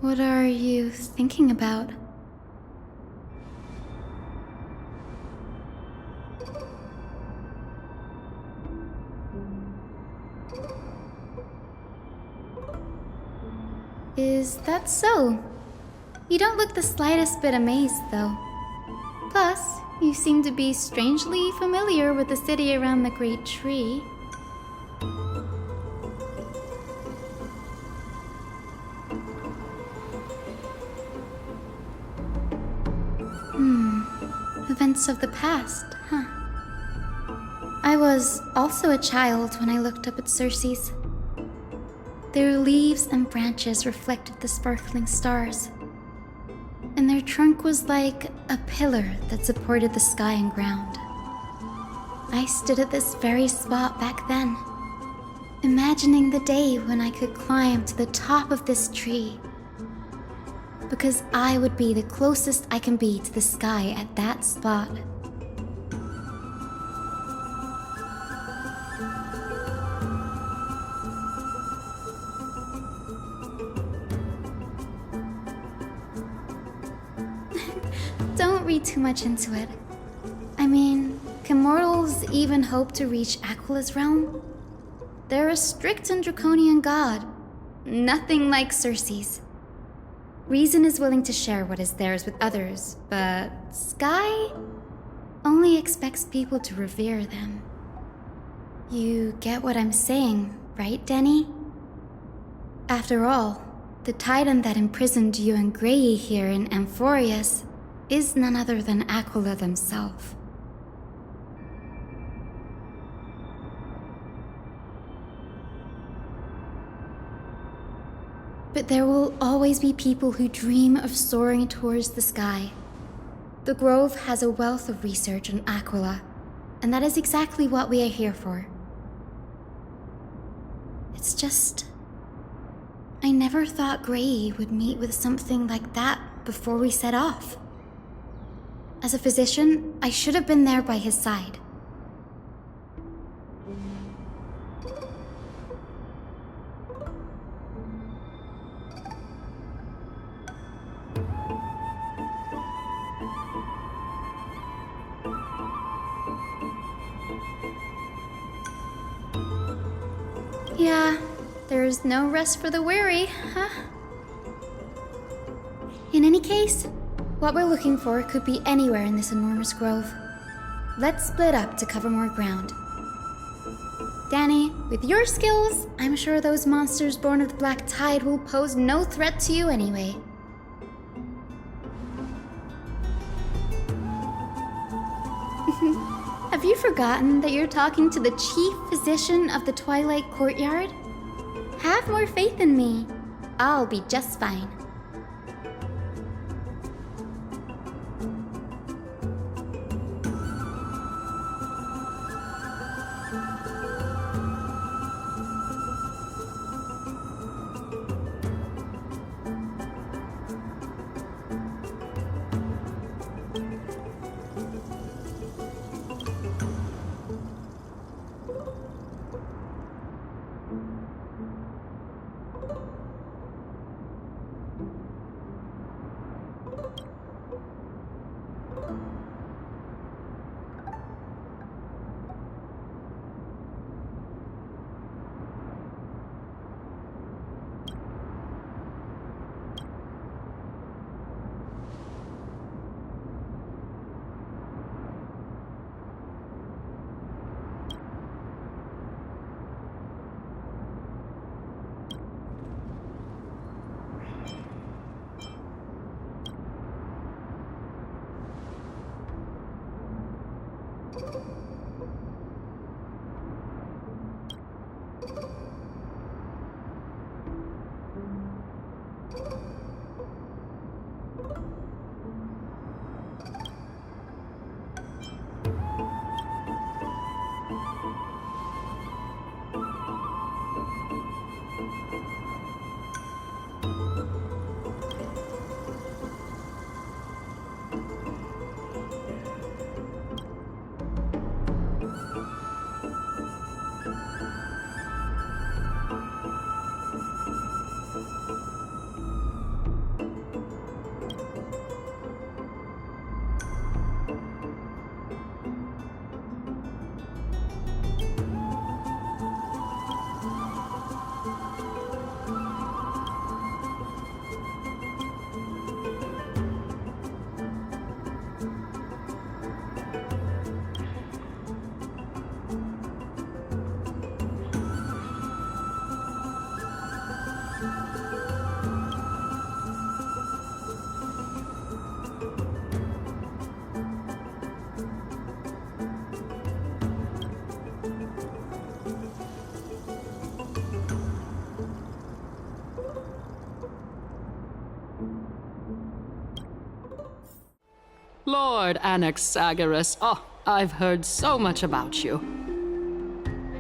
What are you thinking about? Is that so? You don't look the slightest bit amazed, though. Plus, you seem to be strangely familiar with the city around the Great Tree. Events of the past, huh? I was also a child when I looked up at Circe's. Their leaves and branches reflected the sparkling stars, and their trunk was like a pillar that supported the sky and ground. I stood at this very spot back then, imagining the day when I could climb to the top of this tree, because I would be the closest I can be to the sky at that spot. Don't read too much into it. I mean, can mortals even hope to reach Aquila's realm? They're a strict and draconian god, nothing like Circe's. Reason is willing to share what is theirs with others, but Sky only expects people to revere them. You get what I'm saying, right, Denny? After all, the titan that imprisoned you and Grey here in Amphorius is none other than Aquila themselves. But there will always be people who dream of soaring towards the sky. The Grove has a wealth of research on Aquila, and that is exactly what we are here for. It's just, I never thought Grey would meet with something like that before we set off. As a physician, I should have been there by his side. Yeah, there's no rest for the weary, huh? In any case, what we're looking for could be anywhere in this enormous grove. Let's split up to cover more ground. Danny, with your skills, I'm sure those monsters born of the Black Tide will pose no threat to you anyway. Have you forgotten that you're talking to the chief physician of the Twilight Courtyard? Have more faith in me. I'll be just fine. Lord Anaxagoras. Oh, I've heard so much about you.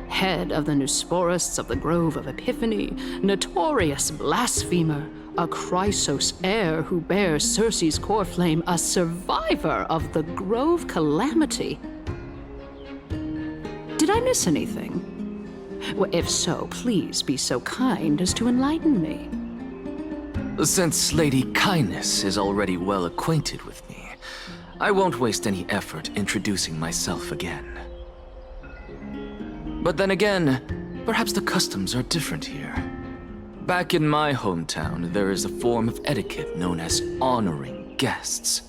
Head of the Nusporists of the Grove of Epiphany, notorious blasphemer, a Chrysos heir who bears Circe's core flame, a survivor of the Grove calamity. Did I miss anything? Well, if so, please be so kind as to enlighten me. Since Lady Caenis is already well acquainted with me, I won't waste any effort introducing myself again. But then again, perhaps the customs are different here. Back in my hometown, there is a form of etiquette known as honoring guests.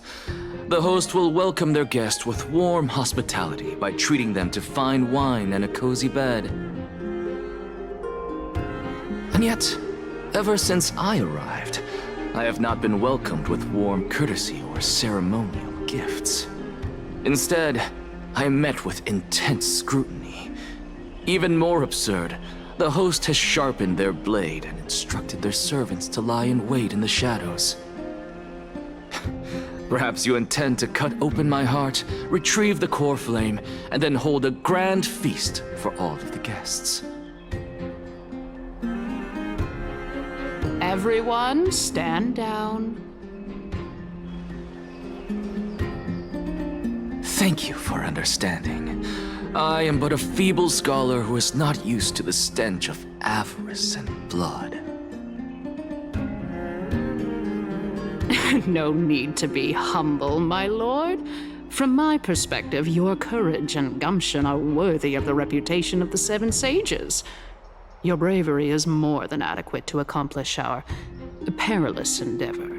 The host will welcome their guest with warm hospitality by treating them to fine wine and a cozy bed. And yet, ever since I arrived, I have not been welcomed with warm courtesy or ceremonial gifts. Instead, I am met with intense scrutiny. Even more absurd, the host has sharpened their blade and instructed their servants to lie in wait in the shadows. Perhaps you intend to cut open my heart, retrieve the core flame, and then hold a grand feast for all of the guests. Everyone, stand down. Thank you for understanding. I am but a feeble scholar who is not used to the stench of avarice and blood. No need to be humble, my lord. From my perspective, your courage and gumption are worthy of the reputation of the Seven Sages. Your bravery is more than adequate to accomplish our perilous endeavor.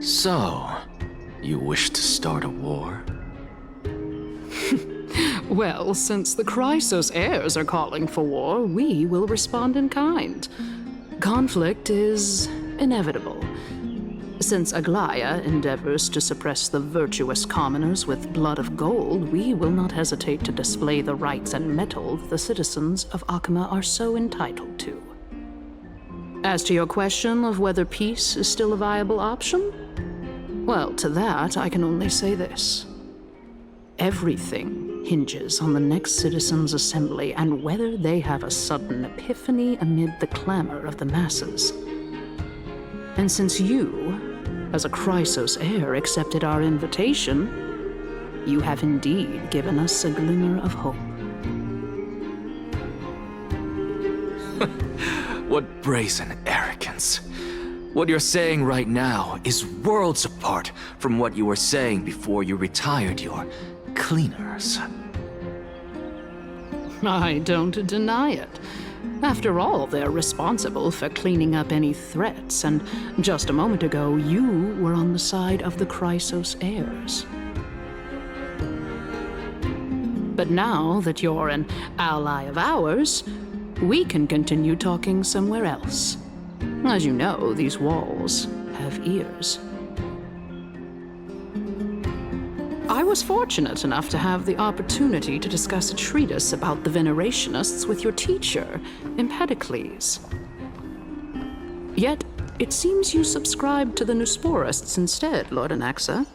So, you wish to start a war? Well, since the Chrysos heirs are calling for war, we will respond in kind. Conflict is inevitable. Since Aglaia endeavors to suppress the virtuous commoners with blood of gold, we will not hesitate to display the rights and mettle the citizens of Akama are so entitled to. As to your question of whether peace is still a viable option, well, to that I can only say this. Everything hinges on the next citizens' assembly and whether they have a sudden epiphany amid the clamor of the masses. And since you, as a Chrysos heir, accepted our invitation, you have indeed given us a glimmer of hope. What brazen arrogance. What you're saying right now is worlds apart from what you were saying before you retired your cleaners. I don't deny it. After all, they're responsible for cleaning up any threats, and just a moment ago, you were on the side of the Chrysos heirs. But now that you're an ally of ours, we can continue talking somewhere else. As you know, these walls have ears. I was fortunate enough to have the opportunity to discuss a treatise about the Venerationists with your teacher, Empedocles. Yet, it seems you subscribe to the Nusporists instead, Lord Anaxa.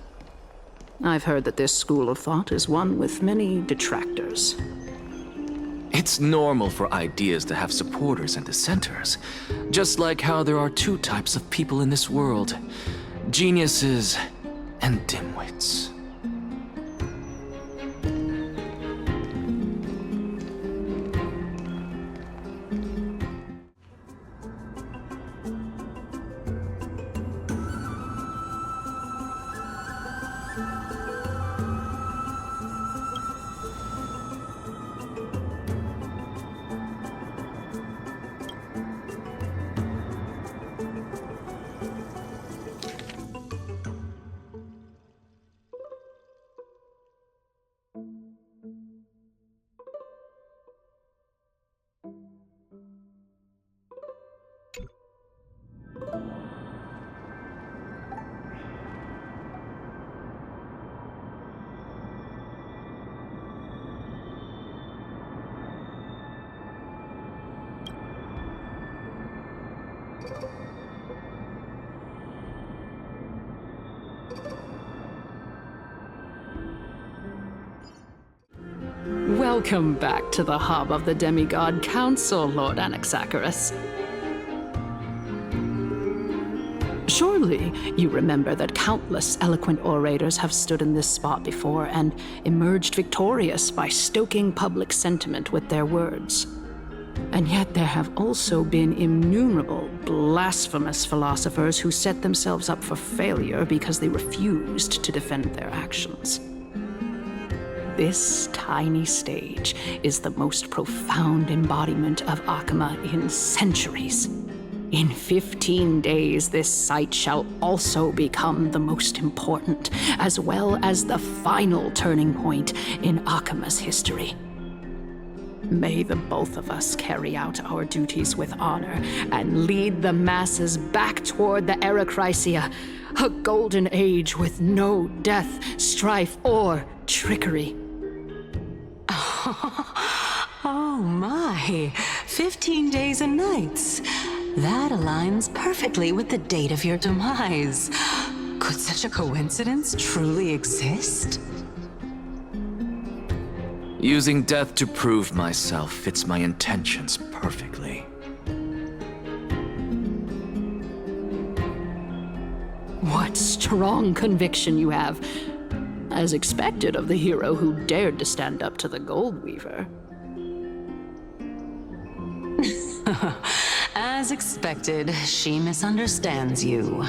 I've heard that this school of thought is one with many detractors. It's normal for ideas to have supporters and dissenters, just like how there are two types of people in this world, geniuses and dimwits. Welcome back to the hub of the Demigod Council, Lord Anaxagoras. Surely you remember that countless eloquent orators have stood in this spot before and emerged victorious by stoking public sentiment with their words. And yet there have also been innumerable blasphemous philosophers who set themselves up for failure because they refused to defend their actions. This tiny stage is the most profound embodiment of Akama in centuries. In 15 days, this site shall also become the most important, as well as the final turning point in Akama's history. May the both of us carry out our duties with honor and lead the masses back toward the Erechrysia, a golden age with no death, strife, or trickery. Oh my, 15 days and nights. That aligns perfectly with the date of your demise. Could such a coincidence truly exist? Using death to prove myself fits my intentions perfectly. What strong conviction you have, as expected of the hero who dared to stand up to the Gold Weaver. As expected, she misunderstands you.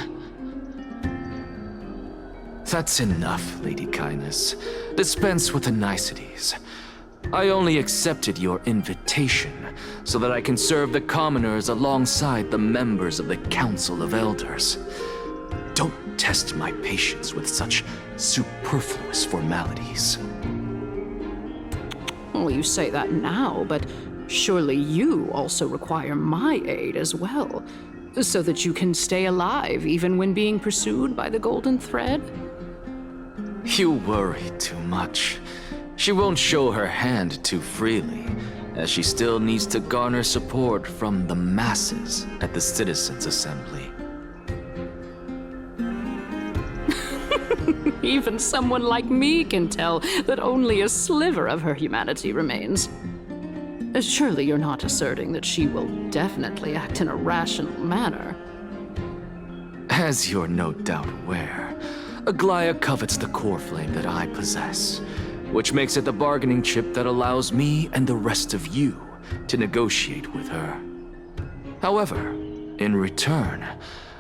That's enough, Lady Caenis. Dispense with the niceties. I only accepted your invitation so that I can serve the commoners alongside the members of the Council of Elders. Don't test my patience with such superfluous formalities. Well, you say that now, but surely you also require my aid as well, so that you can stay alive even when being pursued by the Golden Thread? You worry too much. She won't show her hand too freely, as she still needs to garner support from the masses at the Citizens' Assembly. Even someone like me can tell that only a sliver of her humanity remains. Surely you're not asserting that she will definitely act in a rational manner. As you're no doubt aware, Aglaya covets the core flame that I possess, which makes it the bargaining chip that allows me and the rest of you to negotiate with her. However, in return,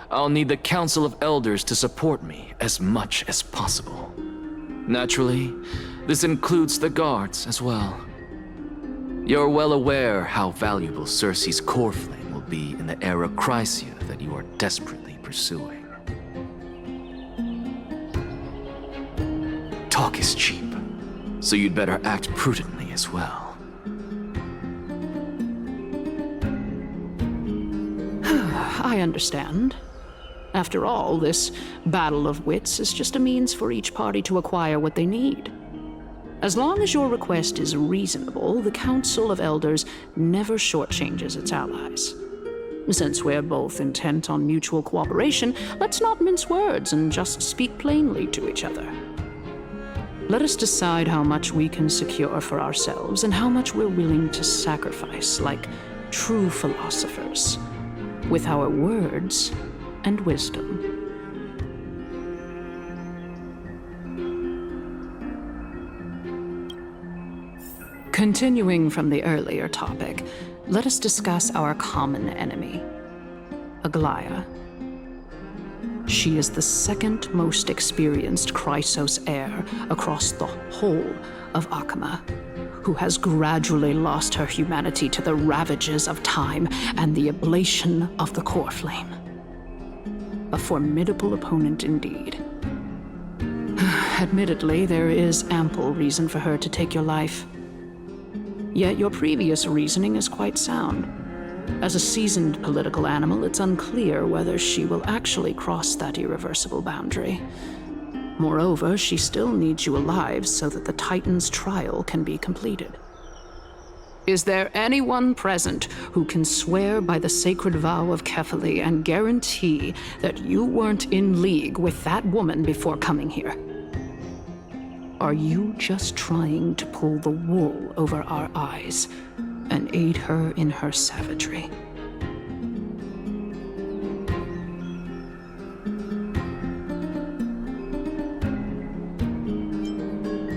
I'll need the Council of Elders to support me as much as possible. Naturally, this includes the guards as well. You're well aware how valuable Circe's core flame will be in the Erechrysia that you are desperately pursuing. Talk is cheap, so you'd better act prudently as well. I understand. After all, this battle of wits is just a means for each party to acquire what they need. As long as your request is reasonable, the Council of Elders never shortchanges its allies. Since we're both intent on mutual cooperation, let's not mince words and just speak plainly to each other. Let us decide how much we can secure for ourselves and how much we're willing to sacrifice like true philosophers, with our words and wisdom. Continuing from the earlier topic, let us discuss our common enemy, Aglaya. She is the second most experienced Chrysos heir across the whole of Akama, who has gradually lost her humanity to the ravages of time and the ablation of the core flame. A formidable opponent indeed. Admittedly, there is ample reason for her to take your life. Yet your previous reasoning is quite sound. As a seasoned political animal, it's unclear whether she will actually cross that irreversible boundary. Moreover, she still needs you alive so that the Titan's trial can be completed. Is there anyone present who can swear by the sacred vow of Kefali and guarantee that you weren't in league with that woman before coming here? Are you just trying to pull the wool over our eyes and aid her in her savagery?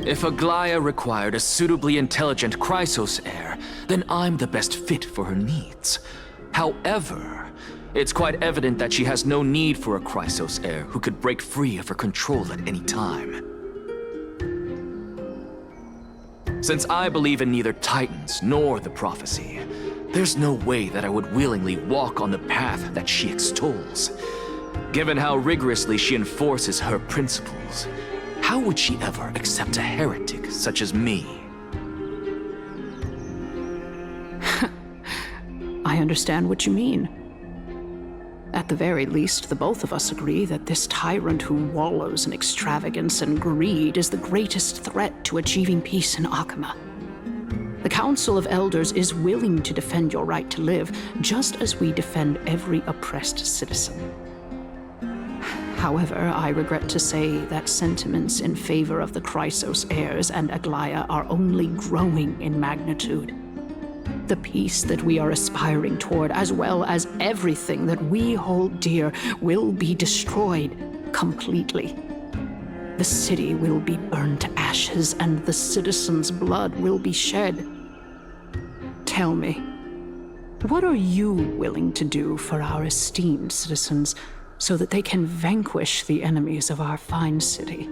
If Aglaia required a suitably intelligent Chrysos heir, then I'm the best fit for her needs. However, it's quite evident that she has no need for a Chrysos heir who could break free of her control at any time. Since I believe in neither Titans nor the prophecy, there's no way that I would willingly walk on the path that she extols. Given how rigorously she enforces her principles, how would she ever accept a heretic such as me? I understand what you mean. At the very least, the both of us agree that this tyrant who wallows in extravagance and greed is the greatest threat to achieving peace in Akama. The Council of Elders is willing to defend your right to live, just as we defend every oppressed citizen. However, I regret to say that sentiments in favor of the Chrysos heirs and Aglaia are only growing in magnitude. The peace that we are aspiring toward, as well as everything that we hold dear, will be destroyed completely. The city will be burned to ashes, and the citizens' blood will be shed. Tell me, what are you willing to do for our esteemed citizens so that they can vanquish the enemies of our fine city?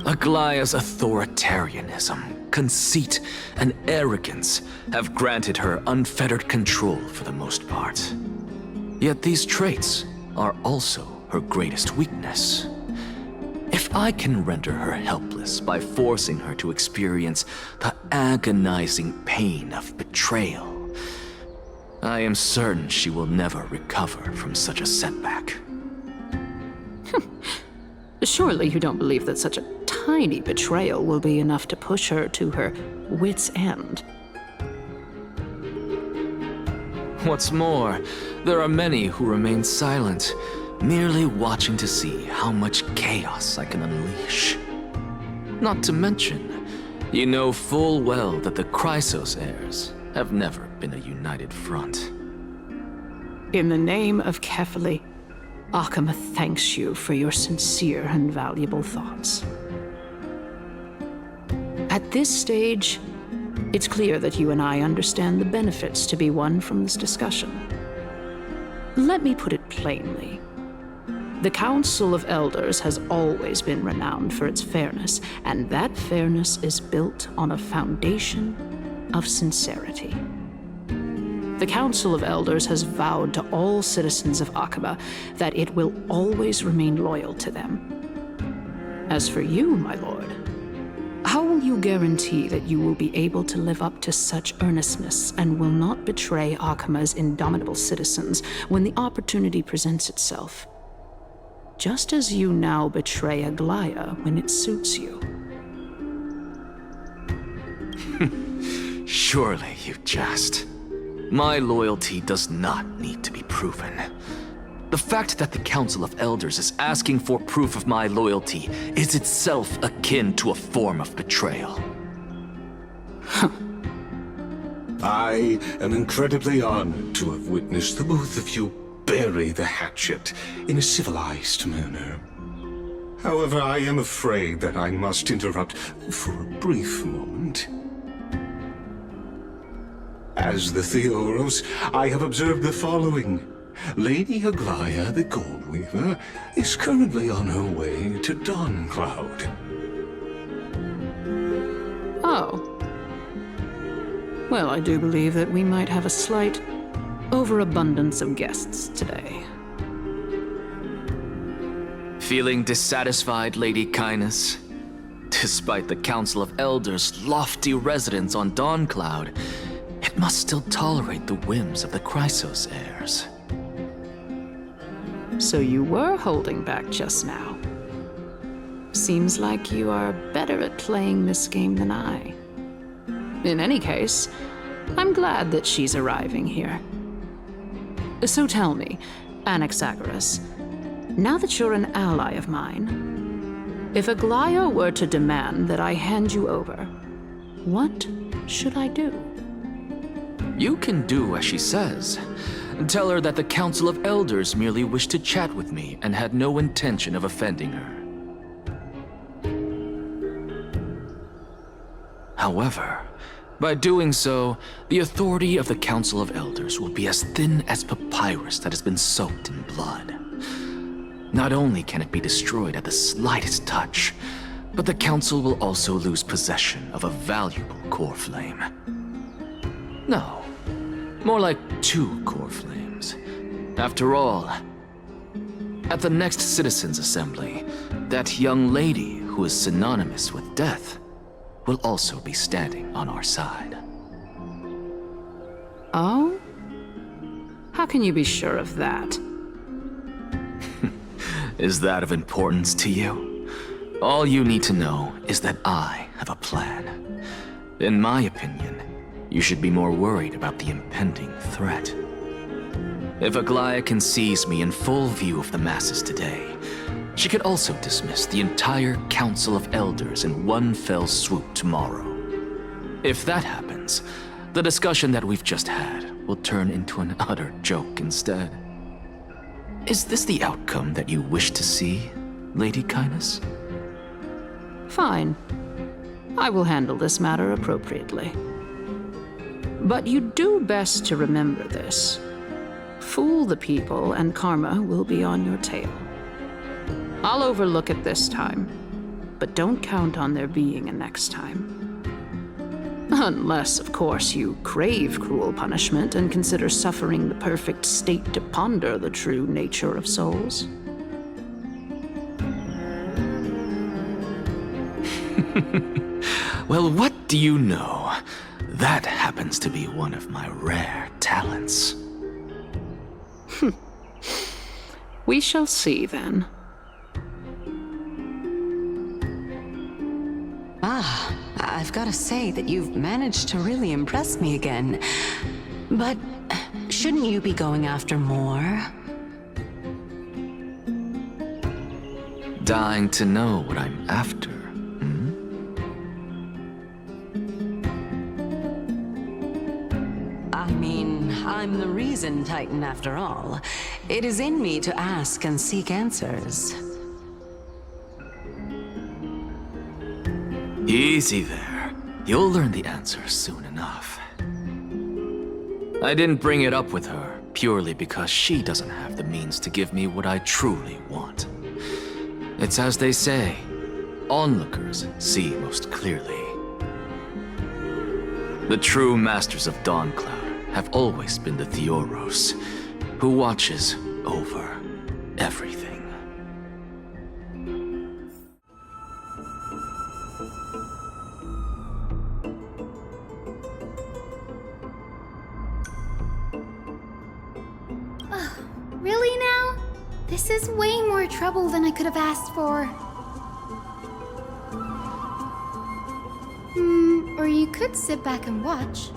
Aglaia's authoritarianism, conceit, and arrogance have granted her unfettered control for the most part. Yet these traits are also her greatest weakness. If I can render her helpless by forcing her to experience the agonizing pain of betrayal, I am certain she will never recover from such a setback. Surely you don't believe that such a tiny betrayal will be enough to push her to her wit's end. What's more, there are many who remain silent, merely watching to see how much chaos I can unleash. Not to mention, you know full well that the Chrysos heirs have never been a united front. In the name of Kefali, Akama thanks you for your sincere and valuable thoughts. At this stage, it's clear that you and I understand the benefits to be won from this discussion. Let me put it plainly. The Council of Elders has always been renowned for its fairness, and that fairness is built on a foundation of sincerity. The Council of Elders has vowed to all citizens of Akama that it will always remain loyal to them. As for you, my lord, how will you guarantee that you will be able to live up to such earnestness and will not betray Akama's indomitable citizens when the opportunity presents itself? Just as you now betray Aglaia when it suits you. Surely you jest. My loyalty does not need to be proven. The fact that the Council of Elders is asking for proof of my loyalty is itself akin to a form of betrayal. I am incredibly honored to have witnessed the both of you bury the hatchet in a civilized manner. However, I am afraid that I must interrupt for a brief moment. As the Theoros, I have observed the following. Lady Aglaia, the Goldweaver, is currently on her way to Dawncloud. Oh. Well, I do believe that we might have a slight overabundance of guests today. Feeling dissatisfied, Lady Caenis? Despite the Council of Elders' lofty residence on Dawncloud, it must still tolerate the whims of the Chrysos heirs. So you were holding back just now. Seems like you are better at playing this game than I. In any case, I'm glad that she's arriving here. So tell me, Anaxagoras, now that you're an ally of mine, if Aglaya were to demand that I hand you over, what should I do? You can do as she says. Tell her that the Council of Elders merely wished to chat with me and had no intention of offending her. However, by doing so, the authority of the Council of Elders will be as thin as papyrus that has been soaked in blood. Not only can it be destroyed at the slightest touch, but the Council will also lose possession of a valuable core flame. No, more like 2 core flames. After all, at the next Citizens' Assembly, that young lady who is synonymous with death will also be standing on our side. Oh? How can you be sure of that? Is that of importance to you? All you need to know is that I have a plan. In my opinion, you should be more worried about the impending threat. If Aglaya can seize me in full view of the masses today, she could also dismiss the entire Council of Elders in one fell swoop tomorrow. If that happens, the discussion that we've just had will turn into an utter joke instead. Is this the outcome that you wish to see, Lady Caenis? Fine. I will handle this matter appropriately. But you do best to remember this. Fool the people and karma will be on your tail. I'll overlook it this time, but don't count on there being a next time. Unless, of course, you crave cruel punishment and consider suffering the perfect state to ponder the true nature of souls. Well, what do you know? That happens to be one of my rare talents. We shall see, then. I've got to say that you've managed to really impress me again. But shouldn't you be going after more? Dying to know what I'm after, I mean, I'm the reason Titan after all. It is in me to ask and seek answers. Easy there. You'll learn the answer soon enough. I didn't bring it up with her purely because she doesn't have the means to give me what I truly want. It's as they say, onlookers see most clearly. The true masters of Dawncloud have always been the Theoros, who watches over everything. Really now? This is way more trouble than I could have asked for. Or you could sit back and watch.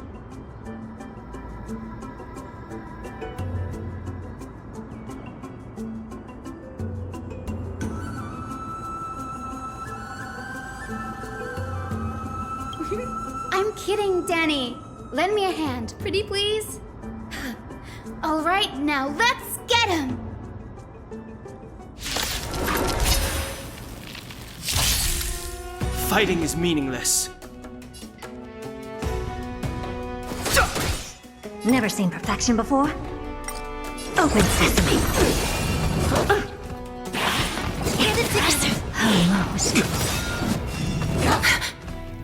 I'm kidding, Danny. Lend me a hand, pretty please? All right, now let's get him! Fighting is meaningless. Never seen perfection before? Open sesame.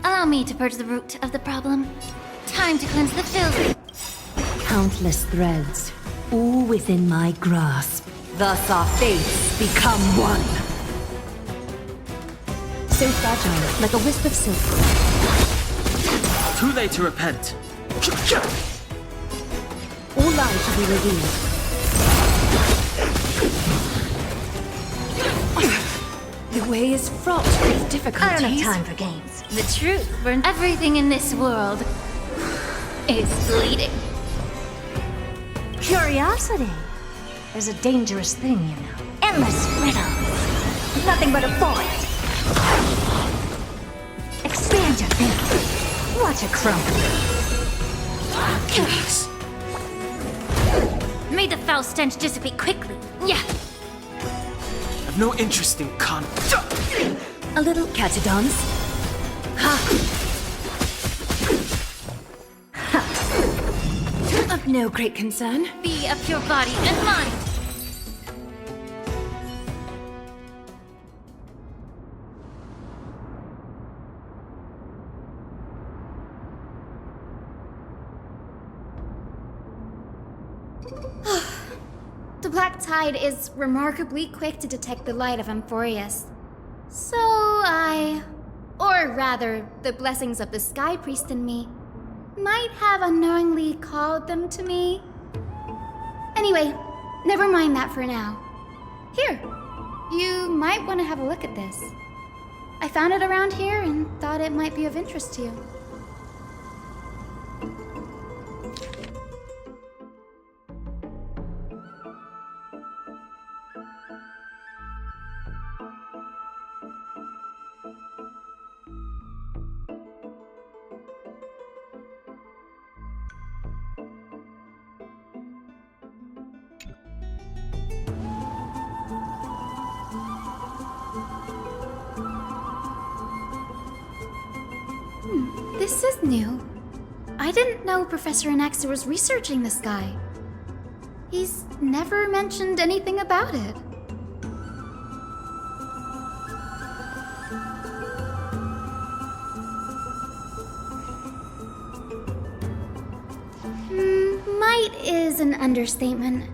Allow me to purge the root of the problem. Time to cleanse the filth. Countless threads, all within my grasp. Thus our fates become one. So fragile, like a wisp of silk. Too late to repent. All lies shall be revealed. The way is fraught with difficulties. I don't have time for games. The truth burns. Everything in this world is bleeding. Curiosity is a dangerous thing, you know. Endless riddles. Nothing but a void. Expand your thinking. Watch it crumble. Curious. May the foul stench dissipate quickly. Yeah. I've no interest in A little catadons. Of no great concern. Be of your body and mind. The black tide is remarkably quick to detect the light of Amphorius. So or rather, the blessings of the Sky Priest in me, might have unknowingly called them to me. Anyway, never mind that for now. Here, you might want to have a look at this. I found it around here and thought it might be of interest to you. This is new. I didn't know Professor Anaxa was researching the sky. He's never mentioned anything about it. Might is an understatement.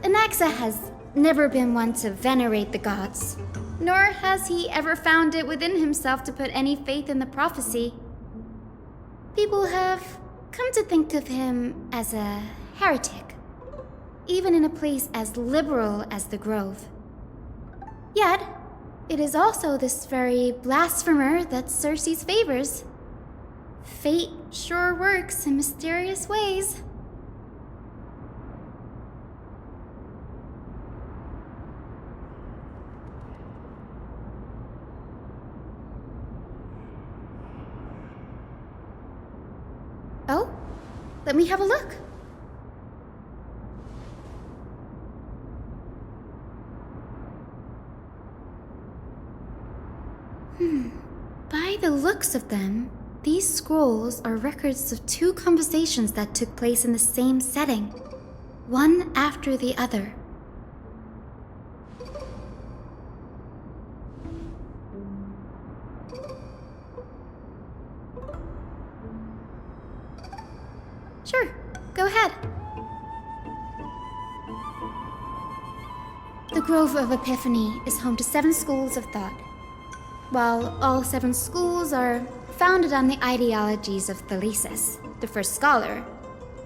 Anaxa has never been one to venerate the gods, nor has he ever found it within himself to put any faith in the prophecy. People have come to think of him as a heretic, even in a place as liberal as the Grove. Yet, it is also this very blasphemer that Circe's favors. Fate sure works in mysterious ways. Oh, let me have a look. By the looks of them, these scrolls are records of two conversations that took place in the same setting, one after the other. Sure, go ahead. The Grove of Epiphany is home to 7 schools of thought. While all 7 schools are founded on the ideologies of Thalesis, the first scholar,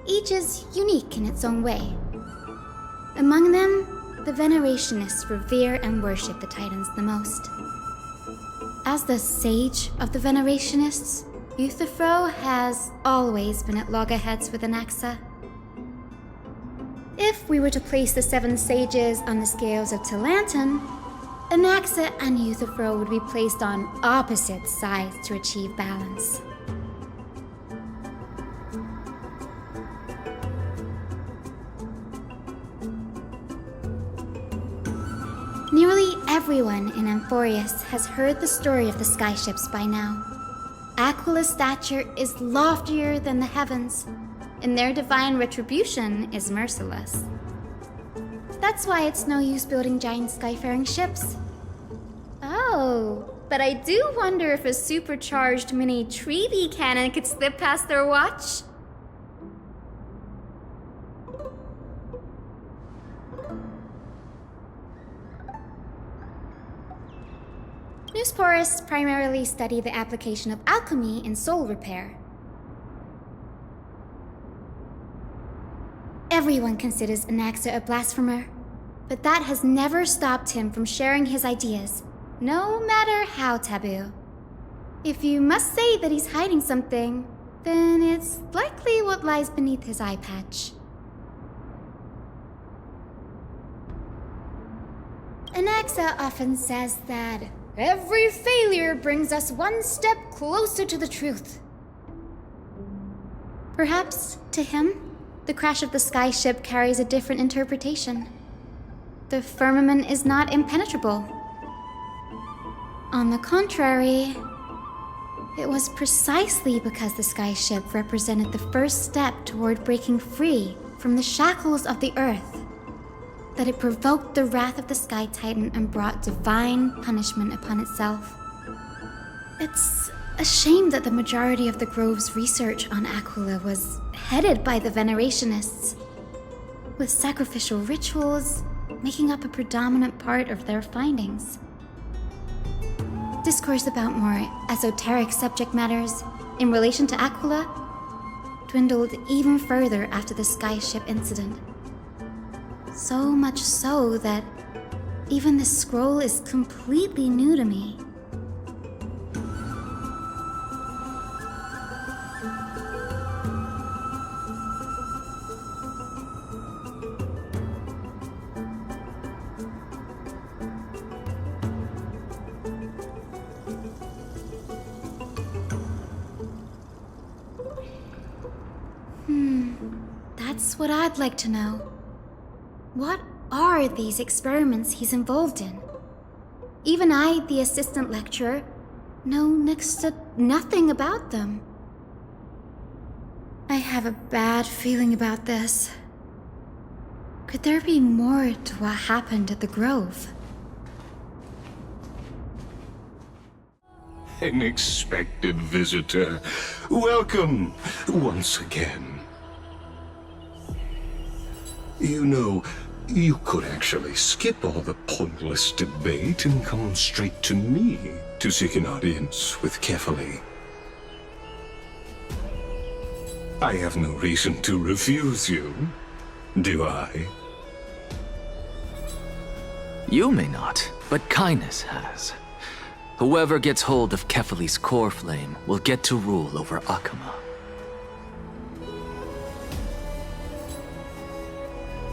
each is unique in its own way. Among them, the Venerationists revere and worship the Titans the most. As the sage of the Venerationists, Euthyphro has always been at loggerheads with Anaxa. If we were to place the 7 sages on the scales of Talanton, Anaxa and Euthyphro would be placed on opposite sides to achieve balance. Nearly everyone in Amphorius has heard the story of the skyships by now. Aquila's stature is loftier than the heavens, and their divine retribution is merciless. That's why it's no use building giant skyfaring ships. Oh, but I do wonder if a supercharged mini Treaty cannon could slip past their watch. Newsporists primarily study the application of alchemy in soul repair. Everyone considers Anaxa a blasphemer, but that has never stopped him from sharing his ideas, no matter how taboo. If you must say that he's hiding something, then it's likely what lies beneath his eye patch. Anaxa often says that every failure brings us one step closer to the truth. Perhaps, to him, the crash of the skyship carries a different interpretation. The firmament is not impenetrable. On the contrary, it was precisely because the skyship represented the first step toward breaking free from the shackles of the earth that it provoked the wrath of the Sky Titan and brought divine punishment upon itself. It's a shame that the majority of the Grove's research on Aquila was headed by the Venerationists, with sacrificial rituals making up a predominant part of their findings. Discourse about more esoteric subject matters in relation to Aquila dwindled even further after the skyship incident. So much so that even this scroll is completely new to me. That's what I'd like to know. What are these experiments he's involved in? Even I, the assistant lecturer, know next to nothing about them. I have a bad feeling about this. Could there be more to what happened at the Grove? An expected visitor. Welcome once again. You know, you could actually skip all the pointless debate and come straight to me to seek an audience with Kefali. I have no reason to refuse you, do I? You may not, but Caenis has. Whoever gets hold of Kefali's core flame will get to rule over Akama.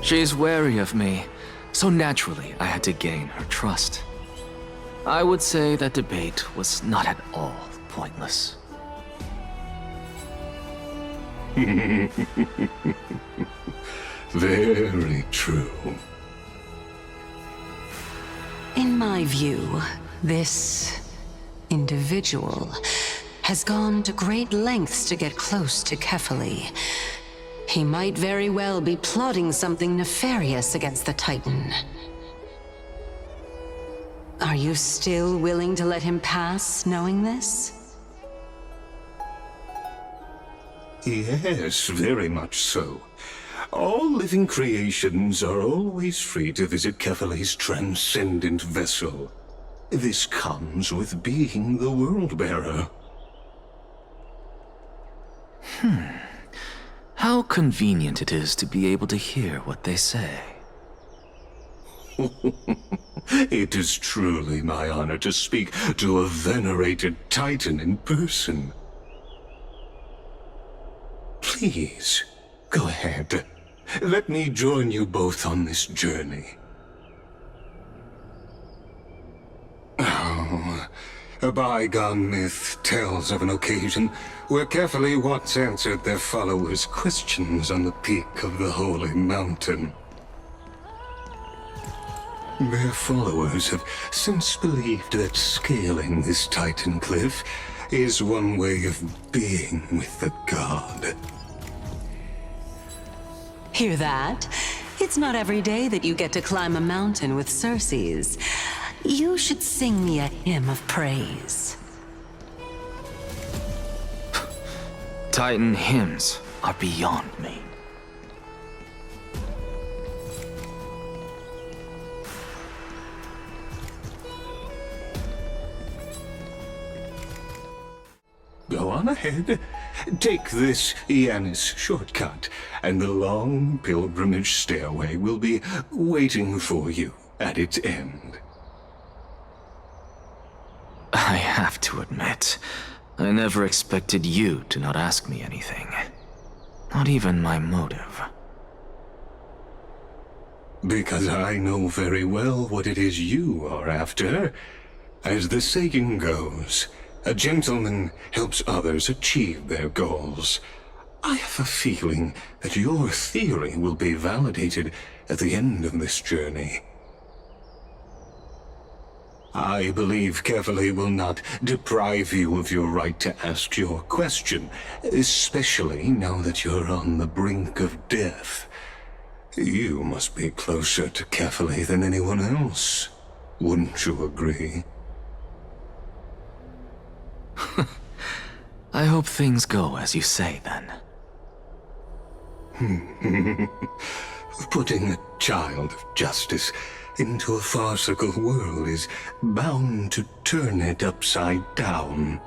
She's wary of me, so naturally I had to gain her trust. I would say that debate was not at all pointless. Very true. In my view, this individual has gone to great lengths to get close to Kefali. He might very well be plotting something nefarious against the Titan. Are you still willing to let him pass, knowing this? Yes, very much so. All living creations are always free to visit Kefali's transcendent vessel. This comes with being the World-Bearer. How convenient it is to be able to hear what they say. It is truly my honor to speak to a venerated Titan in person. Please, go ahead. Let me join you both on this journey. Oh, a bygone myth tells of an occasion where Kefali once answered their followers' questions on the peak of the Holy Mountain. Their followers have since believed that scaling this Titan cliff is one way of being with the god. Hear that? It's not every day that you get to climb a mountain with Circes. You should sing me a hymn of praise. Titan hymns are beyond me. Go on ahead. Take this Yanis shortcut, and the long pilgrimage stairway will be waiting for you at its end. I have to admit, I never expected you to not ask me anything. Not even my motive. Because I know very well what it is you are after. As the saying goes, a gentleman helps others achieve their goals. I have a feeling that your theory will be validated at the end of this journey. I believe Carefully will not deprive you of your right to ask your question, especially now that you're on the brink of death. You must be closer to Carefully than anyone else. Wouldn't you agree? I hope things go as you say, then. Putting a child of justice into a farcical world is bound to turn it upside down.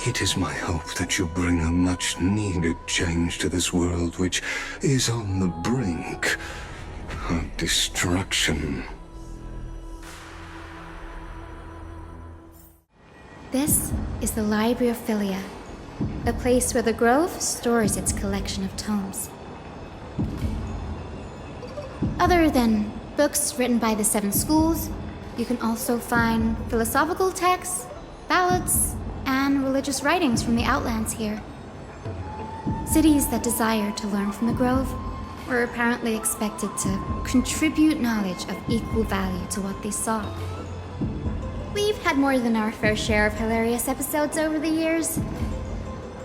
It is my hope that you bring a much-needed change to this world which is on the brink of destruction. This is the Library of Philia, a place where the Grove stores its collection of tomes. Other than books written by the 7 schools, you can also find philosophical texts, ballads, and religious writings from the Outlands here. Cities that desire to learn from the Grove were apparently expected to contribute knowledge of equal value to what they saw. We've had more than our fair share of hilarious episodes over the years.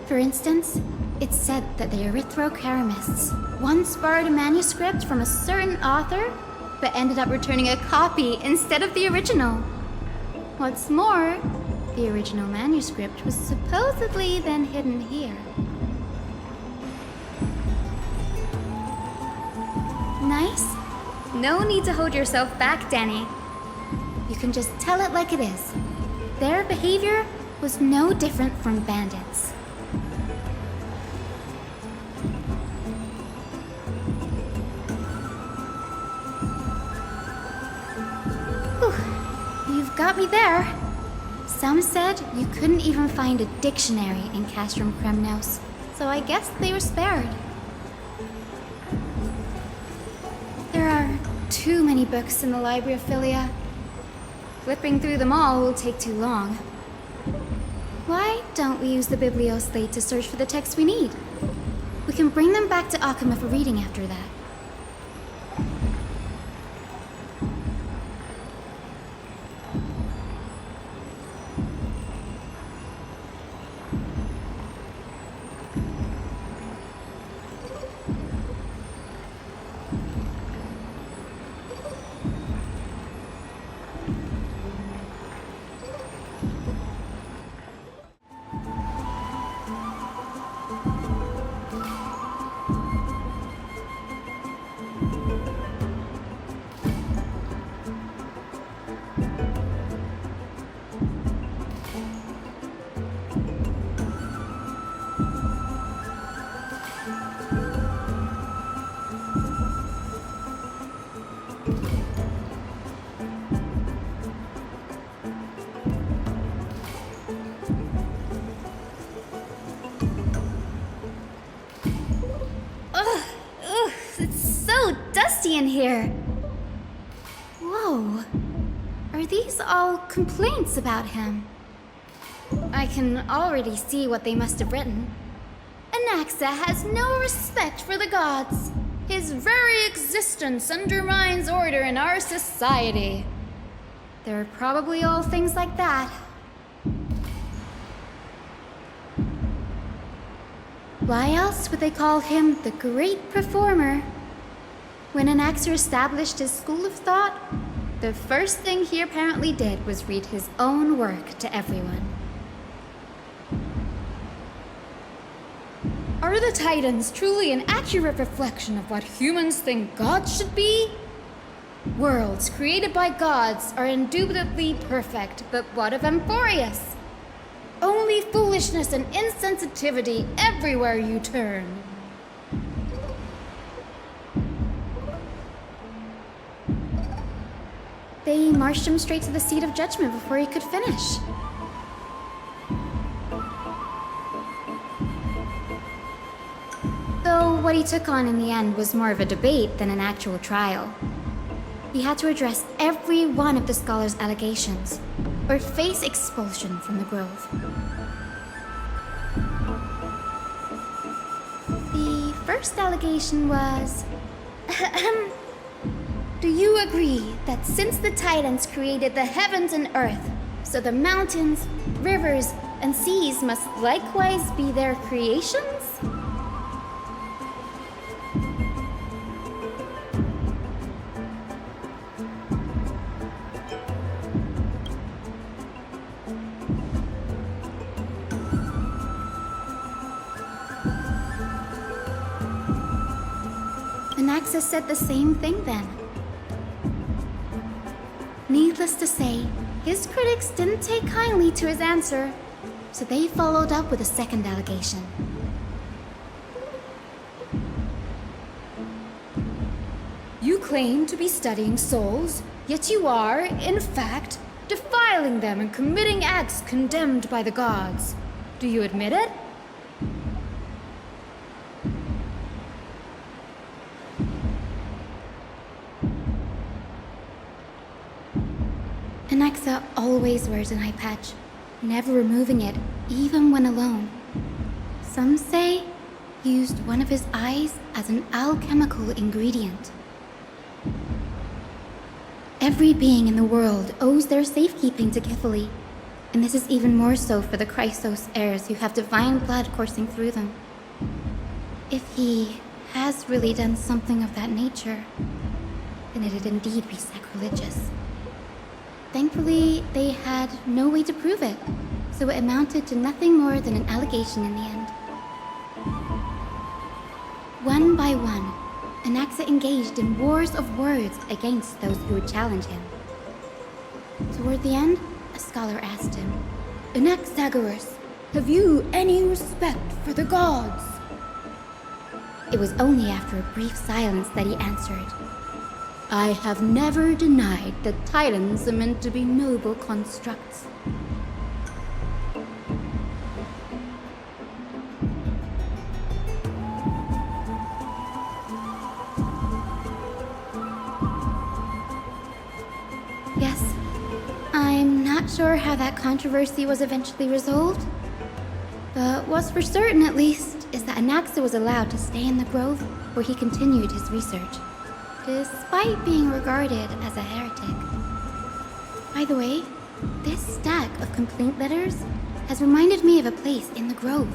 For instance, it's said that the Erythrocaramists once borrowed a manuscript from a certain author, but ended up returning a copy instead of the original. What's more, the original manuscript was supposedly then hidden here. Nice? No need to hold yourself back, Danny. You can just tell it like it is. Their behavior was no different from bandits. Whew. You've got me there. Some said you couldn't even find a dictionary in Castrum Kremnos, so I guess they were spared. There are too many books in the Library of Philia. Flipping through them all will take too long. Why don't we use the Biblioslate to search for the texts we need? We can bring them back to Akama for reading after that. In here. Whoa. Are these all complaints about him? I can already see what they must have written. Anaxa has no respect for the gods. His very existence undermines order in our society. They're probably all things like that. Why else would they call him the Great Performer? When Anaxa established his school of thought, the first thing he apparently did was read his own work to everyone. Are the Titans truly an accurate reflection of what humans think gods should be? Worlds created by gods are indubitably perfect, but what of Emporius? Only foolishness and insensitivity everywhere you turn. They marched him straight to the seat of judgment before he could finish. Though what he took on in the end was more of a debate than an actual trial. He had to address every one of the scholar's allegations, or face expulsion from the grove. The first allegation was... Do you agree that since the Titans created the heavens and earth, so the mountains, rivers, and seas must likewise be their creations? Anaxa said the same thing then. Needless to say, his critics didn't take kindly to his answer, so they followed up with a second allegation. You claim to be studying souls, yet you are, in fact, defiling them and committing acts condemned by the gods. Do you admit it? Anaxa always wears an eye patch, never removing it, even when alone. Some say he used one of his eyes as an alchemical ingredient. Every being in the world owes their safekeeping to Kifili, and this is even more so for the Chrysos heirs who have divine blood coursing through them. If he has really done something of that nature, then it'd indeed be sacrilegious. Thankfully, they had no way to prove it, so it amounted to nothing more than an allegation in the end. One by one, Anaxa engaged in wars of words against those who would challenge him. Toward the end, a scholar asked him, "Anaxagoras, have you any respect for the gods?" It was only after a brief silence that he answered, "I have never denied that Titans are meant to be noble constructs." Yes, I'm not sure how that controversy was eventually resolved, but what's for certain at least is that Anaxa was allowed to stay in the grove where he continued his research, despite being regarded as a heretic. By the way, this stack of complaint letters has reminded me of a place in the grove.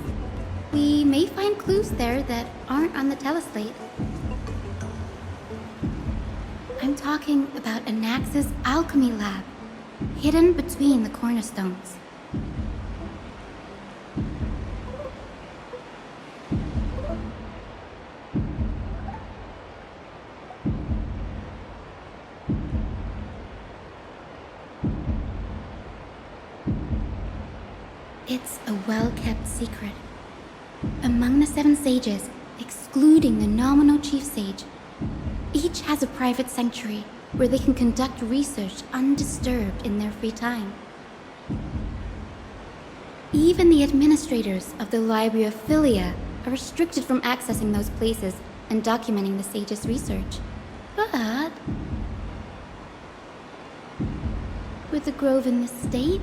We may find clues there that aren't on the teleslate. I'm talking about Anaxa's alchemy lab, hidden between the cornerstones. It's a well-kept secret. Among the 7 sages, excluding the nominal chief sage, each has a private sanctuary where they can conduct research undisturbed in their free time. Even the administrators of the Library of Philia are restricted from accessing those places and documenting the sage's research. But with the grove in this state,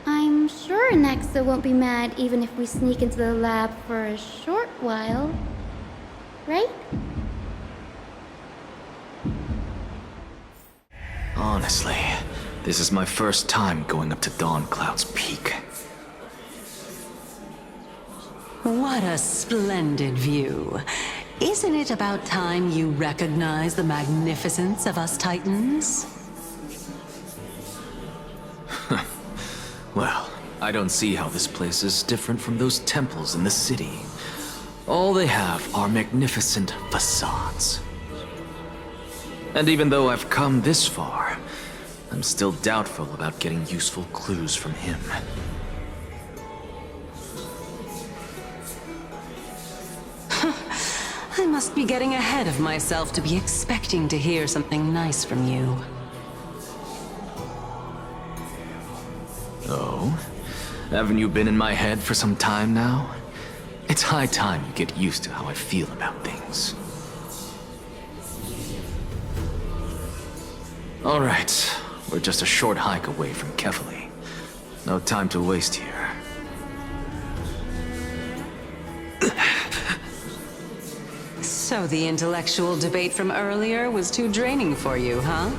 I'm sure Anaxa won't be mad even if we sneak into the lab for a short while, right? Honestly, this is my first time going up to Dawn Cloud's peak. What a splendid view. Isn't it about time you recognize the magnificence of us Titans? Well, I don't see how this place is different from those temples in the city. All they have are magnificent facades. And even though I've come this far, I'm still doubtful about getting useful clues from him. I must be getting ahead of myself to be expecting to hear something nice from you. Oh? Haven't you been in my head for some time now? It It's high time you get used to how I feel about things. Alright, we're just a short hike away from Kefali. No time to waste here. So the intellectual debate from earlier was too draining for you, huh?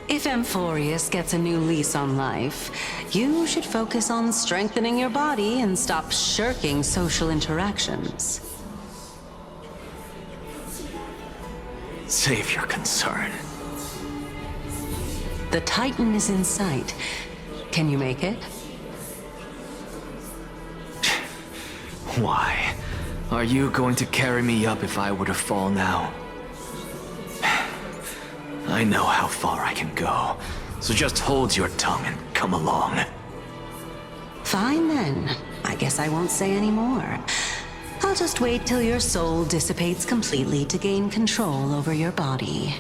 If Amphorius gets a new lease on life, you should focus on strengthening your body and stop shirking social interactions. Save your concern. The Titan is in sight. Can you make it? Why? Are you going to carry me up if I were to fall now? I know how far I can go, so just hold your tongue and come along. Fine then. I guess I won't say any more. I'll just wait till your soul dissipates completely to gain control over your body.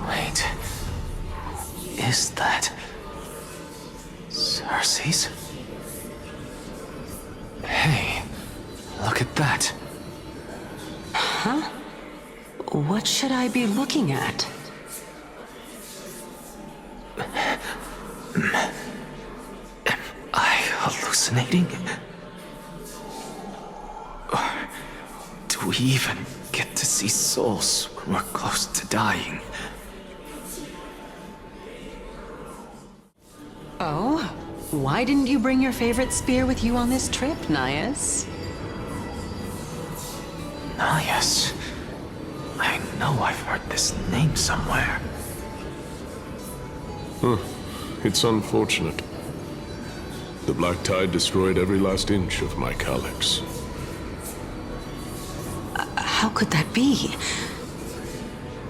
Wait. Is that... Cersei's? Hey, look at that. Huh? What should I be looking at? Am I hallucinating? Or do we even get to see souls when we're close to dying? Oh? Why didn't you bring your favorite spear with you on this trip, Nias? Nias? I know I've heard this name somewhere. It's unfortunate. The Black Tide destroyed every last inch of my calyx. How could that be?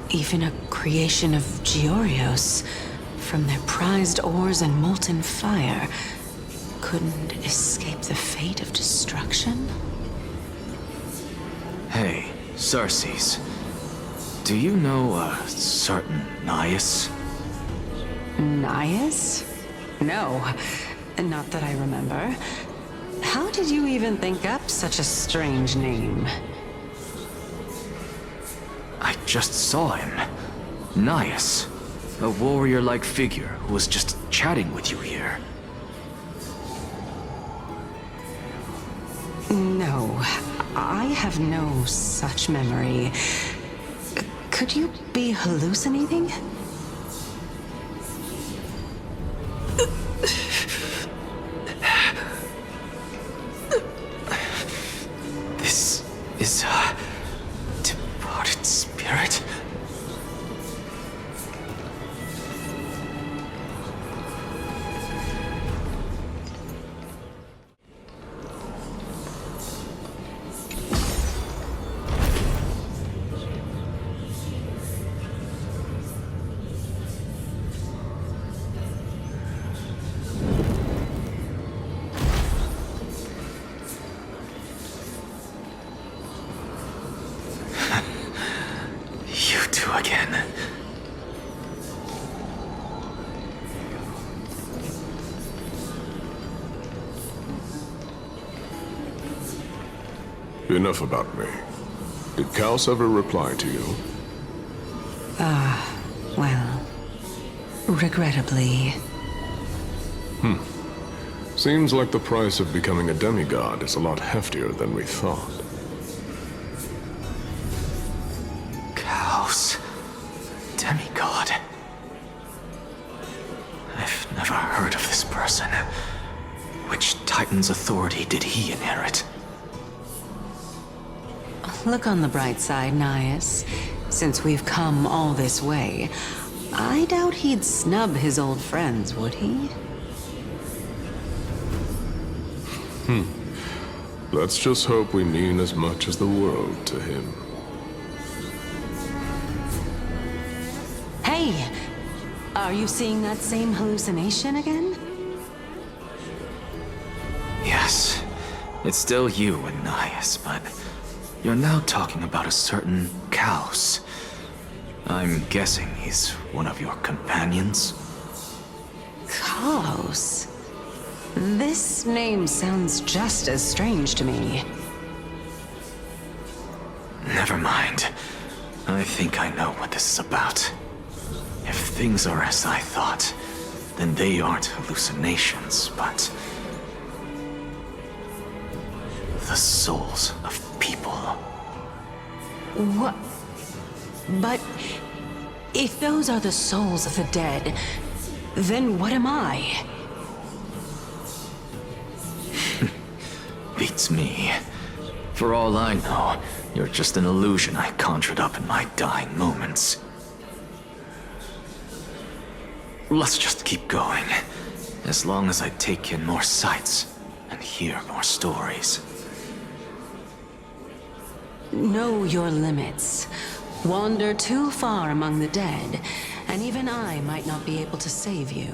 Even a creation of Georios, from their prized ores and molten fire, couldn't escape the fate of destruction? Hey, Cersei's. Do you know a certain Nias? Nias? No, not that I remember. How did you even think up such a strange name? I just saw him. Nias. A warrior-like figure who was just chatting with you here. No, I have no such memory. Could you be hallucinating? This is a departed spirit? Again. Enough about me. Did Kaos ever reply to you? Well, regrettably. Seems like the price of becoming a demigod is a lot heftier than we thought. Kaos. Demigod. I've never heard of this person. Which Titan's authority did he inherit? Look on the bright side, Nias. Since we've come all this way, I doubt he'd snub his old friends, would he? Let's just hope we mean as much as the world to him. Hey! Are you seeing that same hallucination again? Yes. It's still you and Nias, but you're now talking about a certain Kaos. I'm guessing he's one of your companions? Kaos? This name sounds just as strange to me. Never mind. I think I know what this is about. If things are as I thought, then they aren't hallucinations, but the souls of people. What? But if those are the souls of the dead, then what am I? Beats me. For all I know, you're just an illusion I conjured up in my dying moments. Let's just keep going. As long as I take in more sights and hear more stories. Know your limits. Wander too far among the dead, and even I might not be able to save you.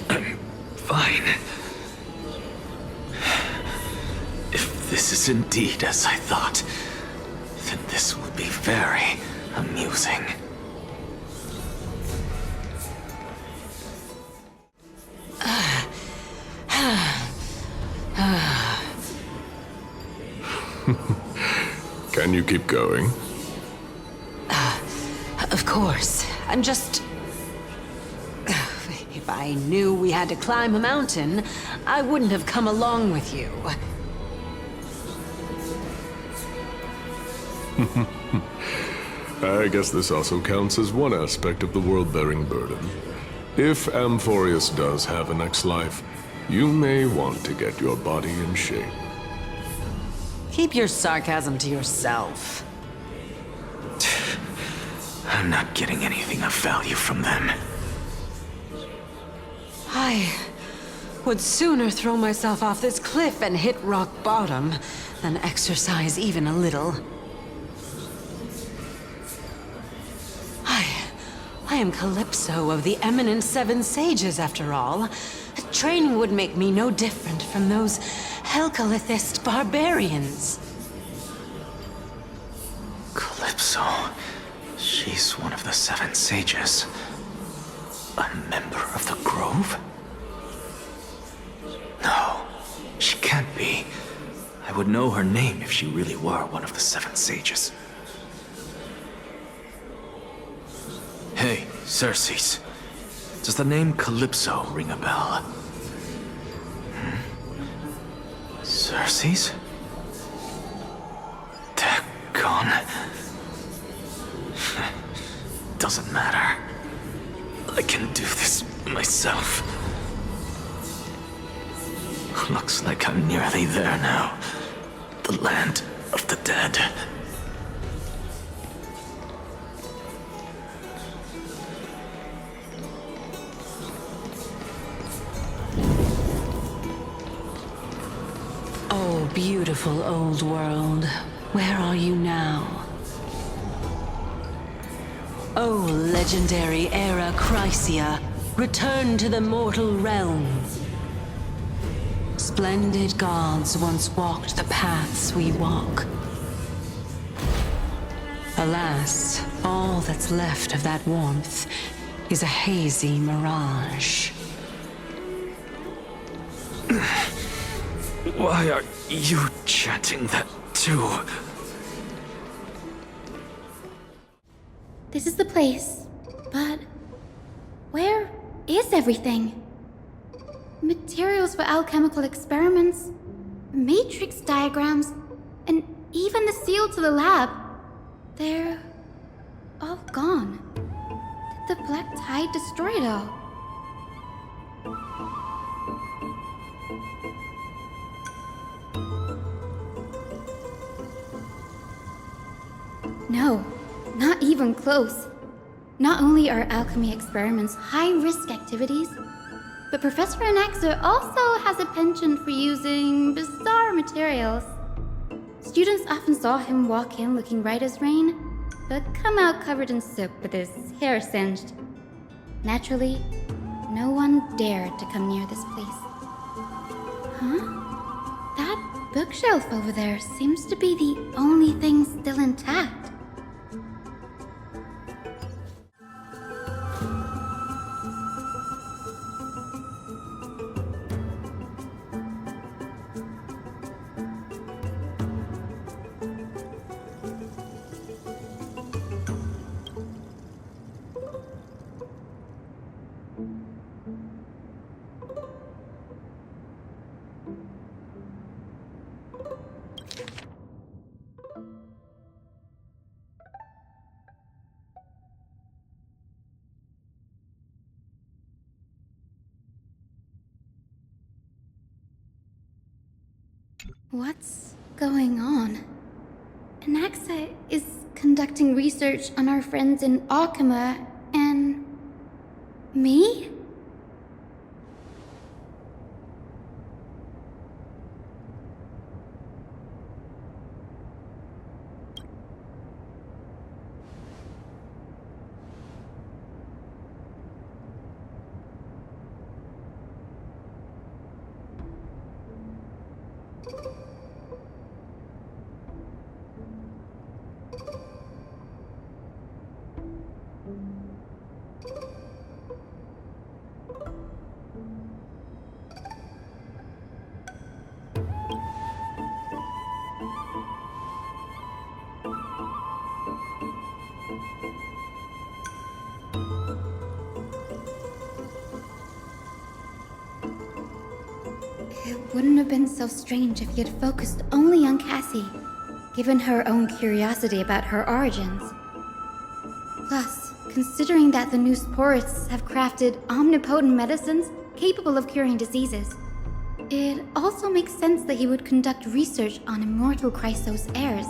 I'm fine. If this is indeed as I thought, then this will be very amusing. Can you keep going? Of course. I'm just... If I knew we had to climb a mountain, I wouldn't have come along with you. I guess this also counts as one aspect of the world-bearing burden. If Amphorius does have a next life, you may want to get your body in shape. Keep your sarcasm to yourself. I'm not getting anything of value from them. I would sooner throw myself off this cliff and hit rock bottom than exercise even a little. I am Calypso of the eminent Seven Sages, after all. Training would make me no different from those Helcalithist barbarians. Calypso. She's one of the Seven Sages. A member of the Grove? No, she can't be. I would know her name if she really were one of the Seven Sages. Hey, Circes. Does the name Calypso ring a bell? Circes? They're gone. Doesn't matter. I can do this myself. Looks like I'm nearly there now. The land of the dead. Oh, beautiful old world. Where are you now? Oh, legendary era Chrysia, return to the mortal realm. Splendid gods once walked the paths we walk. Alas, all that's left of that warmth is a hazy mirage. Why are you chanting that too? This is the place, but where is everything? Materials for alchemical experiments, matrix diagrams, and even the seal to the lab. They're all gone. Did the black tide destroy it all? No, not even close. Not only are alchemy experiments high-risk activities, but Professor Anaxa also has a penchant for using bizarre materials. Students often saw him walk in looking right as rain, but come out covered in soot with his hair singed. Naturally, no one dared to come near this place. Huh? That bookshelf over there seems to be the only thing still intact. What's going on? Anaxa is conducting research on our friends in Alchema and... me? It wouldn't have been so strange if he had focused only on Cassie, given her own curiosity about her origins. Plus, considering that the new sporists have crafted omnipotent medicines capable of curing diseases, it also makes sense that he would conduct research on immortal Chrysos heirs.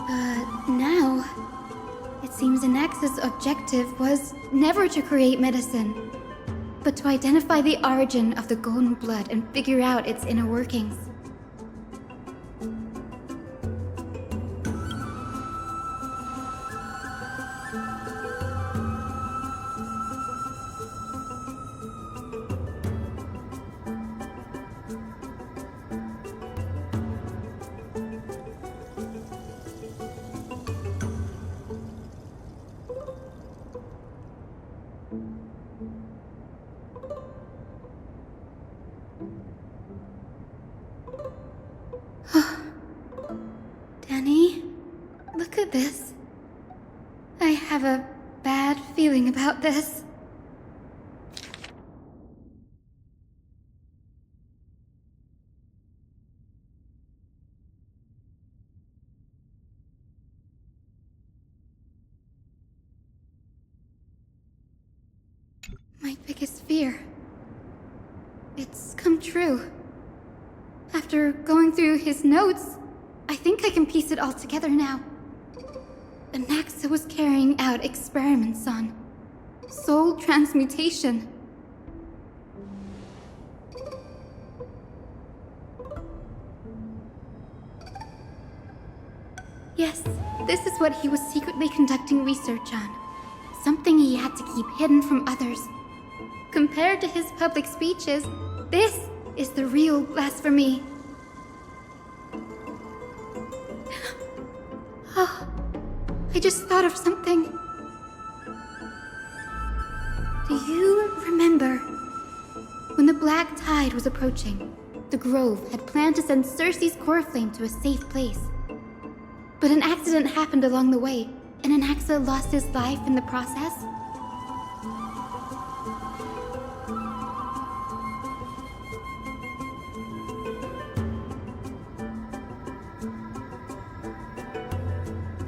But now, it seems Anaxa's objective was never to create medicine, but to identify the origin of the golden blood and figure out its inner workings. Danny, look at this. I have a bad feeling about this. My biggest fear. It's come true. After going through his notes, I think I can piece it all together now. Anaxa was carrying out experiments on soul transmutation. Yes, this is what he was secretly conducting research on. Something he had to keep hidden from others. Compared to his public speeches, this is the real blasphemy. Oh, I just thought of something. Do you remember when the black tide was approaching? The Grove had planned to send Circe's core flame to a safe place. But an accident happened along the way, and Anaxa lost his life in the process?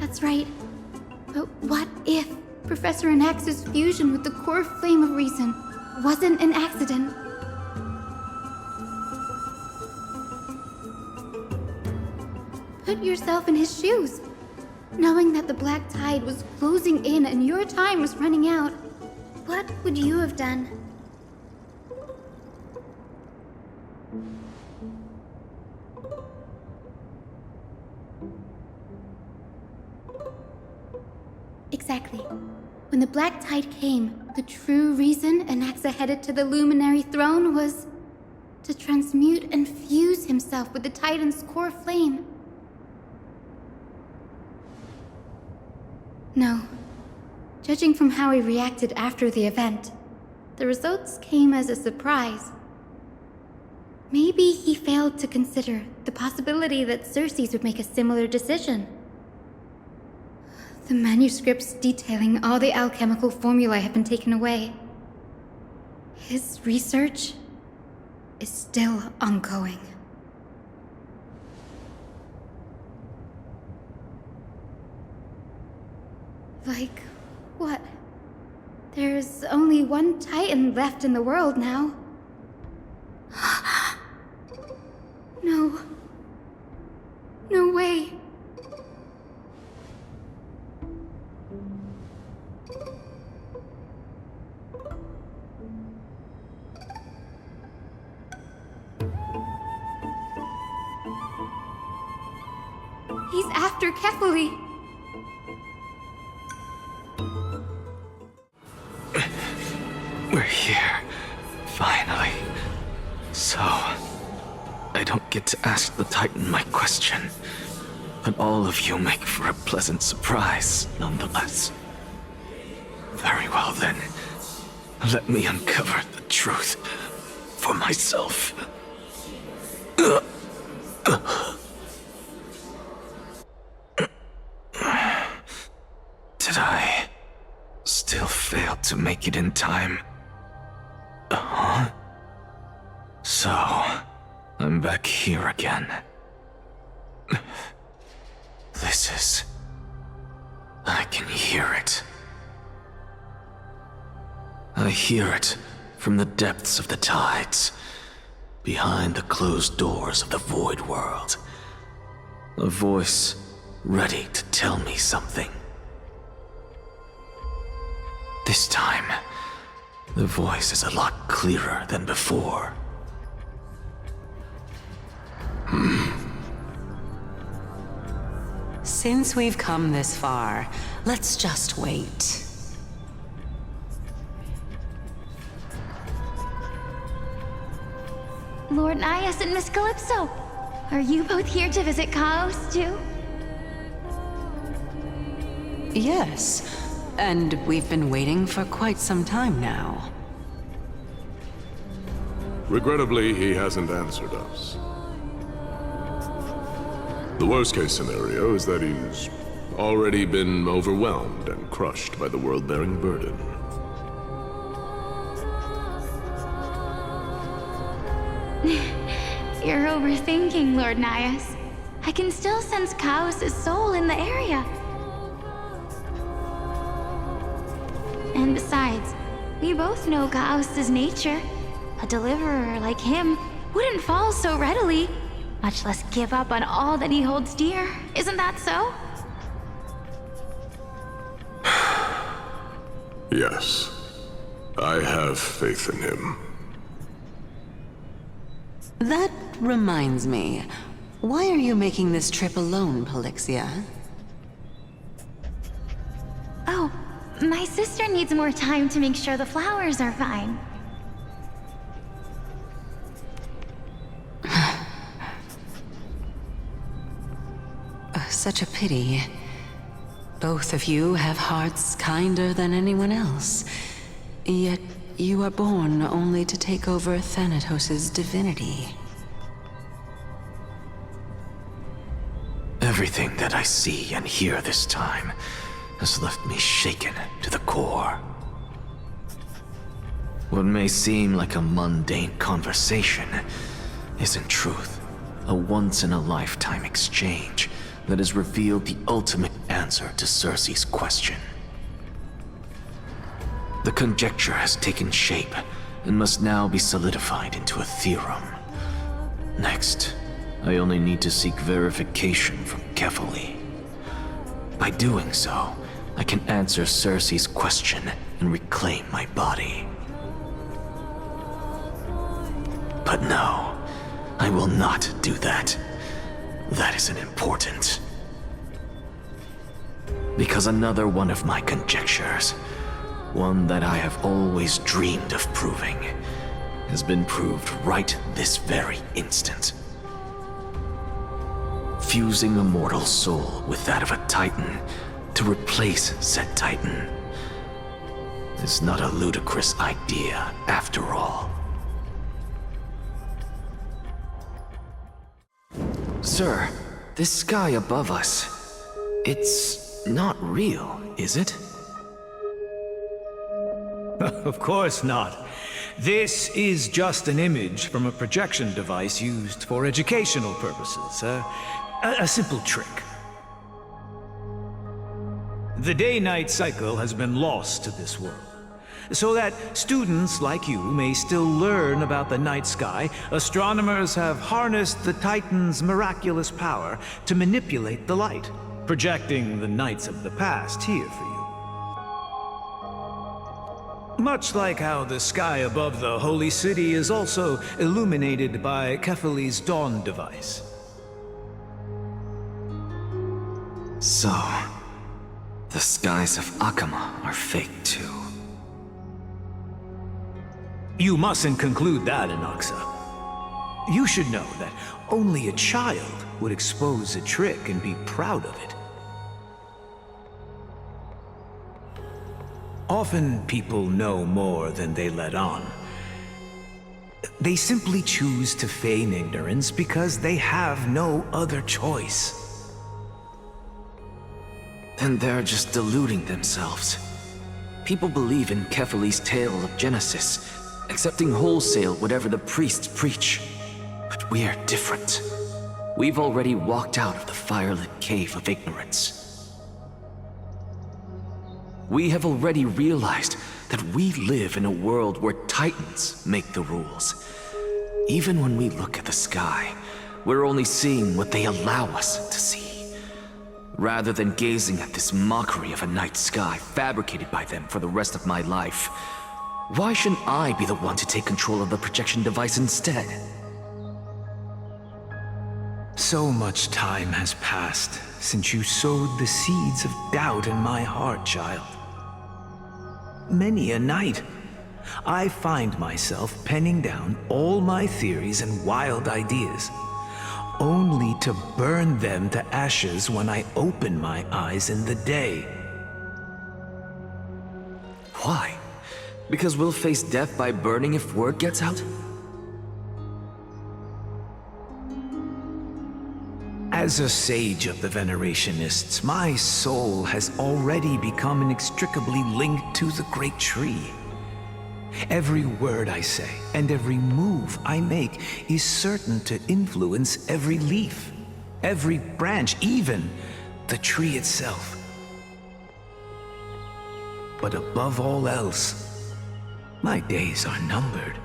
That's right. But what if Professor Anaxa's fusion with the core flame of reason wasn't an accident? Put yourself in his shoes. Knowing that the black tide was closing in and your time was running out, what would you have done? Exactly. When the black tide came, the true reason Anaxa headed to the luminary throne was to transmute and fuse himself with the Titan's core flame. No. Judging from how he reacted after the event, the results came as a surprise. Maybe he failed to consider the possibility that Circe's would make a similar decision. The manuscripts detailing all the alchemical formulae have been taken away. His research is still ongoing. Like, what? There's only one Titan left in the world now. No. after Kefali. We're here. Finally. So, I don't get to ask the Titan my question, but all of you make for a pleasant surprise, nonetheless. Very well then. Let me uncover the truth for myself. Did I still fail to make it in time? So, I'm back here again. This is... I can hear it. I hear it from the depths of the tides, behind the closed doors of the void world. A voice ready to tell me something. This time, the voice is a lot clearer than before. Since we've come this far, let's just wait. Lord Nias and Miss Calypso, are you both here to visit Chaos too? Yes, and we've been waiting for quite some time now. Regrettably, he hasn't answered us. The worst-case scenario is that he's already been overwhelmed and crushed by the world-bearing burden. You're overthinking, Lord Nias. I can still sense Chaos' soul in the area. And besides, we both know Chaos' nature. A deliverer like him wouldn't fall so readily, much less give up on all that he holds dear. Isn't that so? Yes. I have faith in him. That reminds me. Why are you making this trip alone, Polixia? Oh, my sister needs more time to make sure the flowers are fine. Such a pity. Both of you have hearts kinder than anyone else. Yet you are born only to take over Thanatos' divinity. Everything that I see and hear this time has left me shaken to the core. What may seem like a mundane conversation is in truth a once-in-a-lifetime exchange that has revealed the ultimate answer to Circe's question. The conjecture has taken shape and must now be solidified into a theorem. Next, I only need to seek verification from Kefali. By doing so, I can answer Circe's question and reclaim my body. But no, I will not do that. That isn't important. Because another one of my conjectures, one that I have always dreamed of proving, has been proved right this very instant. Fusing a mortal soul with that of a Titan to replace said Titan is not a ludicrous idea after all. Sir, this sky above us, it's not real, is it? Of course not. This is just an image from a projection device used for educational purposes. A simple trick. The day-night cycle has been lost to this world, so that students like you may still learn about the night sky. Astronomers have harnessed the Titan's miraculous power to manipulate the light, projecting the nights of the past here for you. Much like how the sky above the holy city is also illuminated by Kefali's dawn device. So, the skies of Akama are fake too. You mustn't conclude that, Anaxa. You should know that only a child would expose a trick and be proud of it. Often people know more than they let on. They simply choose to feign ignorance because they have no other choice. Then they're just deluding themselves. People believe in Kefali's tale of Genesis, accepting wholesale whatever the priests preach. But we're different. We've already walked out of the firelit cave of ignorance. We have already realized that we live in a world where titans make the rules. Even when we look at the sky, we're only seeing what they allow us to see. Rather than gazing at this mockery of a night sky fabricated by them for the rest of my life, why shouldn't I be the one to take control of the projection device instead? So much time has passed since you sowed the seeds of doubt in my heart, child. Many a night, I find myself penning down all my theories and wild ideas, only to burn them to ashes when I open my eyes in the day. Why? Because we'll face death by burning if word gets out? As a sage of the Venerationists, my soul has already become inextricably linked to the great tree. Every word I say and every move I make is certain to influence every leaf, every branch, even the tree itself. But above all else, my days are numbered.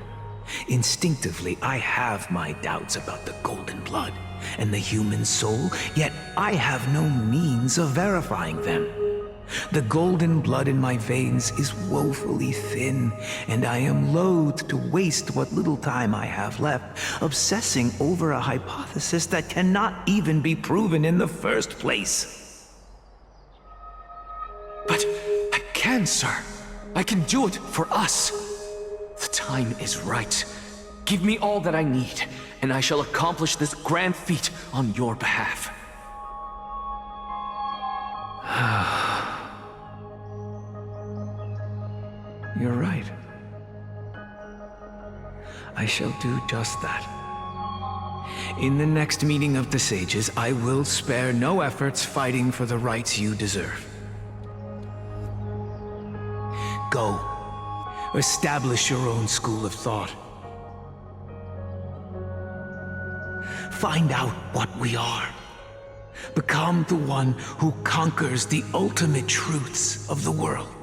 Instinctively, I have my doubts about the golden blood and the human soul, yet I have no means of verifying them. The golden blood in my veins is woefully thin, and I am loath to waste what little time I have left obsessing over a hypothesis that cannot even be proven in the first place. But I can, sir. I can do it for us. The time is right. Give me all that I need, and I shall accomplish this grand feat on your behalf. You're right. I shall do just that. In the next meeting of the sages, I will spare no efforts fighting for the rights you deserve. Go. Establish your own school of thought. Find out what we are. Become the one who conquers the ultimate truths of the world.